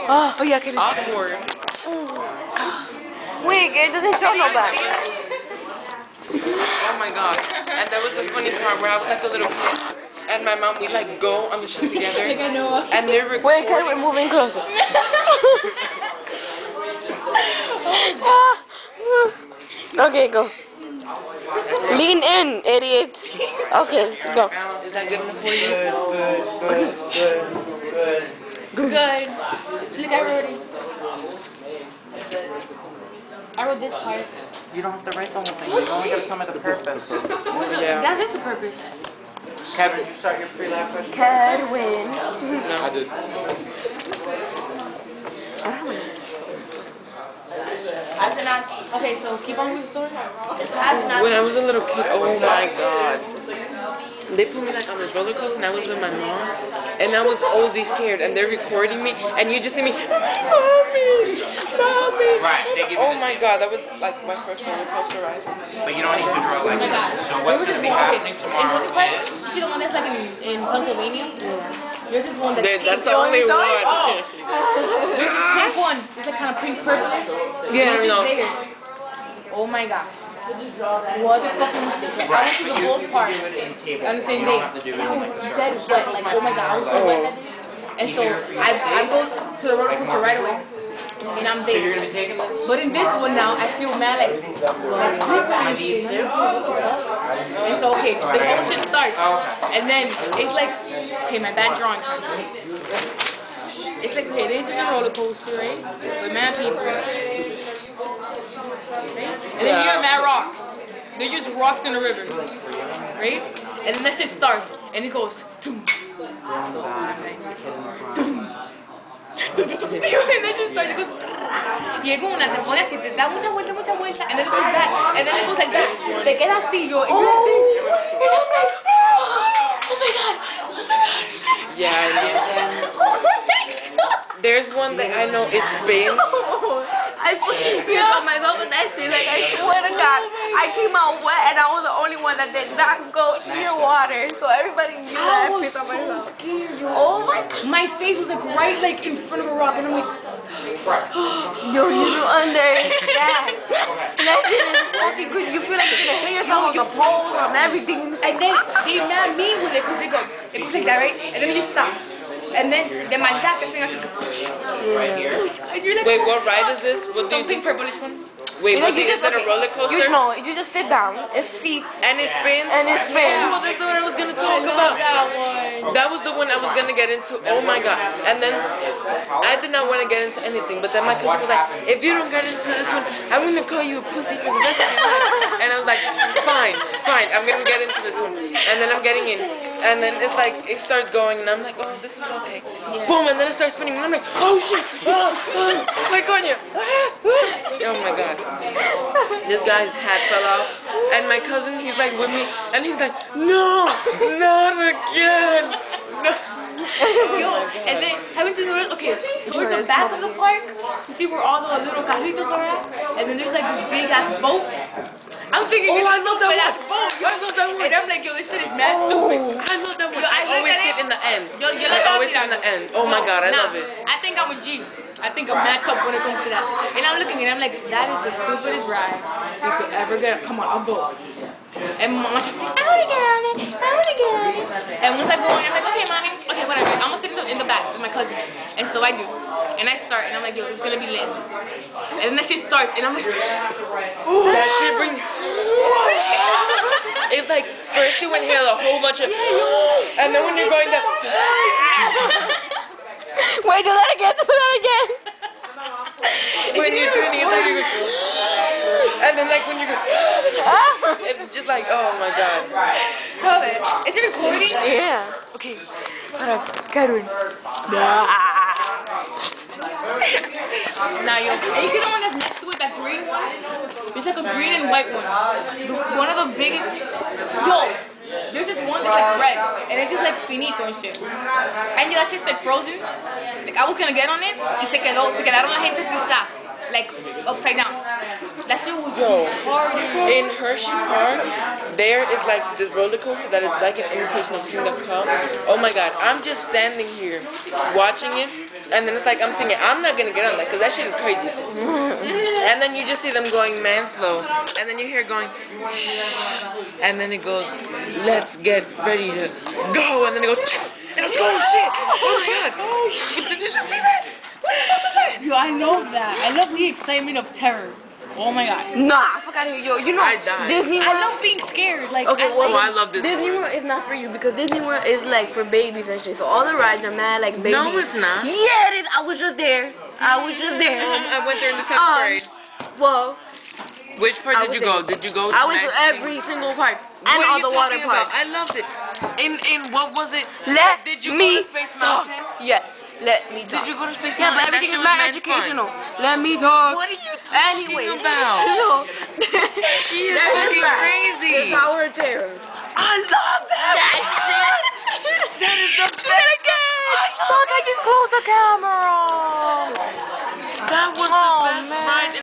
Oh yeah, get it. Awkward. Wait, it doesn't show no back. Oh my god. And that was the funny part where I was like a little kid. And my mom, we like go on the shit together. And they're recording. Wait, Ken, we're moving closer. Okay, go. Lean in, idiot. Okay, go. Is that good enough for you? Good. Look, I wrote it. I wrote this part. You don't have to write the whole thing. You only got to tell me the purpose. Yeah. That is the purpose. Kevin, did you start your pre-lab question? Kedwin. No, I did. Okay, so keep on with the story. When I was a little kid, oh my god. They put me like on this roller coaster and I was with my mom. And I was oldly scared and they're recording me and you just see me, Mommy! Mommy! Right, they give you Oh my god, that was like my first roller coaster ride. But you don't need to draw like that. So what's going to be happening tomorrow In Park, you see the one that's like in Pennsylvania? Yeah. There's this one that's That's the only one. Oh. There's this pink one. It's like kind of pink purple. Yeah, no. Oh my god. What a fucking mistake. I went to the both parks on the same day. I was dead wet. Like, oh my god, I was so wet that day. And so I go to the roller coaster right away. And I'm there. So you're going to be taking this? But in this one now, I feel mad like slippery and shit. And so, okay, the whole shit starts. And then it's like, okay, my bad drawing time. It's like, okay, this is a roller coaster, right? With mad people. And then here are mad rocks. They're just rocks in the river. Right? And then that shit starts. And it goes, doom. And then she starts, it goes, llega una, te pone así, te da mucha vuelta, and then it goes back, and then it goes like that, te queda así, yo, oh my god, Yeah, there's one that I know, it's Spain. I fucking peed on myself with that shit. Like, I swear to God, I came out wet and I was the only one that did not go near water. So everybody knew that I peed on myself. scared, yo. Oh my God. My face was like right like in front of a rock, and I'm like, Yo, you don't understand. That shit is fucking good. You feel like you're gonna hit yourself on the pole and everything. and then they mad me with it, because it goes like that, right? And then it just stops. And then my dad can sing us Right here. and you're like, Wait, what ride is this? What do some you pink purplish one. Wait, You know, what you is just it a roller coaster? You know, you just sit down. It's seats And it spins? and it spins. Oh, that's the one I was gonna talk about. That was the one I was gonna get into. Oh my god. And then I did not want to get into anything, but then my cousin was like, if you don't get into this one, I'm gonna call you a pussy for the rest of your life. And I was like, fine, I'm gonna get into this one. And then I'm getting in. And then it's like, it starts going, and I'm like, oh, this is okay. Boom, and then it starts spinning, and I'm like, oh shit, my coño. Oh my god. This guy's hat fell off, and my cousin, he's like with me, and he's like, no, not again. No. Yo, and then haven't you noticed? Okay, towards the back of the park, you see where all the little carritos are at, and then there's like this big ass boat. I'm thinking, Oh, I know that ass one. boat. I know that one. And I'm like, yo, this shit is mad stupid. I love that one. Yo, I I look always at sit it. in the end. Yo, I always sit in the end. Oh my god, I love it. I think I'm a G. I think I'm mad tough when it comes to that. And I'm looking and I'm like, that is the stupidest ride you could ever get. Come on, a boat. And mama, she's like, I wanna get on it. I wanna get on it. And once I go in, I'm like, okay, mommy. Okay, whatever. I'm gonna sit in the back with my cousin. And so I do. And I start, and I'm like, yo, it's gonna be lit. And then that shit starts, and I'm like, That shit brings. It's like first you inhale a whole bunch of, and then when you're going down. Wait, do that again. Do that again. When you're doing it, it's like you're going, and then like when you go, it's just like, oh my god. hold it. Is it recording? Yeah. Okay. Hold up. Kedwin. Now, yo. And you see the one that's next to it, that green one? There's like a green and white one. One of the biggest. Yo. There's just one that's like red, and it's just like finito and shit. And yo, that shit's like frozen. Like I was gonna get on it, y se quedaron la gente frisada, like upside down. That shit was Yo. retarded. In Hershey Park, there is like this roller coaster that it's like an imitation of King of Cup. Oh my god, I'm just standing here watching it, and then it's like I'm singing. I'm not gonna get on that because that shit is crazy. And then you just see them going man slow, and then you hear going, shh, and then it goes, let's get ready to go, and then it goes, and it goes, oh shit, oh my god, oh shit, did you just see that? What the fuck was that? Yo, I love that. I love the excitement of terror. Oh my god. Nah, fuck out of here, yo. You know, I died. Disney World. I love being scared. Like, Okay, well, I love Disney Disney World is not for you because Disney World is like for babies and shit. So all the rides are mad like babies. No, it's not. Yeah, it is. I was just there. I was just there. I went there in the 7th grade. Well, Which part I did you was go? there. Did you go to I went to Magic every Kingdom? single park and What are all you the water talking about? parks. I loved it. In what was it? Did you me go to Space talk. Mountain? Yes, let me talk. Did you go to Space Yeah, Mountain? but everything is That not shit was mad educational. fun. Let me talk. What are you talking Anyway, about? So, She is there's fucking that. crazy. The Tower of Terror. I love that. That shit. That is the Do it again. Fuck, I just closed the camera. That was Oh, the best man. ride.